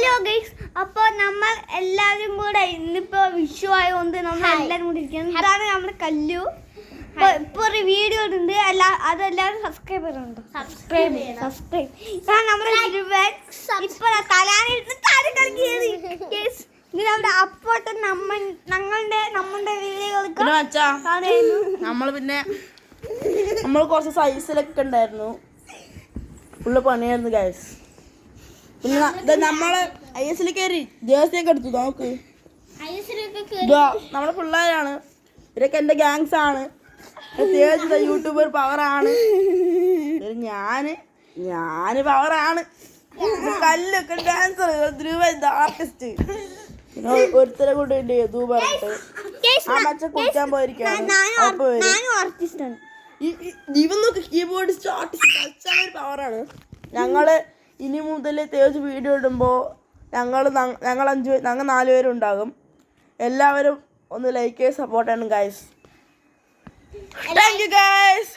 Hello guys, അപ്പോൾ നമ്മൾ എല്ലാവരും കൂടെ ഇന്നിപ്പോ വിഷു ആയതുകൊണ്ട് നമ്മൾ എല്ലാവരും കൂടെ ഇരിക്കുന്നത്. ഇതാണ് നമ്മുടെ കല്ലു. ഇപ്പൊ ഒരു വീഡിയോ ഉണ്ട്, അതെല്ലാവരും സബ്സ്ക്രൈബ് ചെയ്യുന്നുണ്ട്. സബ്സ്ക്രൈബ് ഇതാണ് നമ്മുടെ ഇപ്പൊ തലാനിരുന്ന് കാര്യം കളിക്കുന്നത്. ഇനി നമ്മുടെ അപ്പോട്ട് നമ്മളുടെ വീഡിയോകൾക്ക് നമ്മൾ കുറച്ച് സൈസിലൊക്കെ ഉണ്ടായിരുന്നു. ഫുള്ള് പണിയായിരുന്നു ഗൈസ്. പിന്നെ നമ്മള് IS കയറി ജേഴ്സിയൊക്കെ എടുത്തു. നോക്ക്, നമ്മളെ പിള്ളേരാണ്. ഇവരൊക്കെ എന്റെ ഗാങ്സ് ആണ്. യൂട്യൂബർ പവറാണ്. ഞാന് പവറാണ്. കല്ലൊക്കെ ഡാൻസർ, ധ്രുവ ആർട്ടിസ്റ്റ്. പിന്നെ ഒരുത്തരെ കൂടെ ഉണ്ട് യദു പറഞ്ഞിട്ട്. ആ മച്ച കുടിക്കാൻ പോയിരിക്കാണ്. ഇവൻ നോക്ക്, കീബോർഡിസ്റ്റ് ആർട്ടിസ്റ്റ് പവറാണ്. ഞങ്ങള് ഇനി മുതൽ തേജ് വീഡിയോ ഇടുമ്പോൾ ഞങ്ങൾ 4 പേരുണ്ടാകും. എല്ലാവരും ഒന്ന് ലൈക്ക് ചെയ്ത് സപ്പോർട്ട് ചെയ്യണം ഗൈസ്. Thank you guys.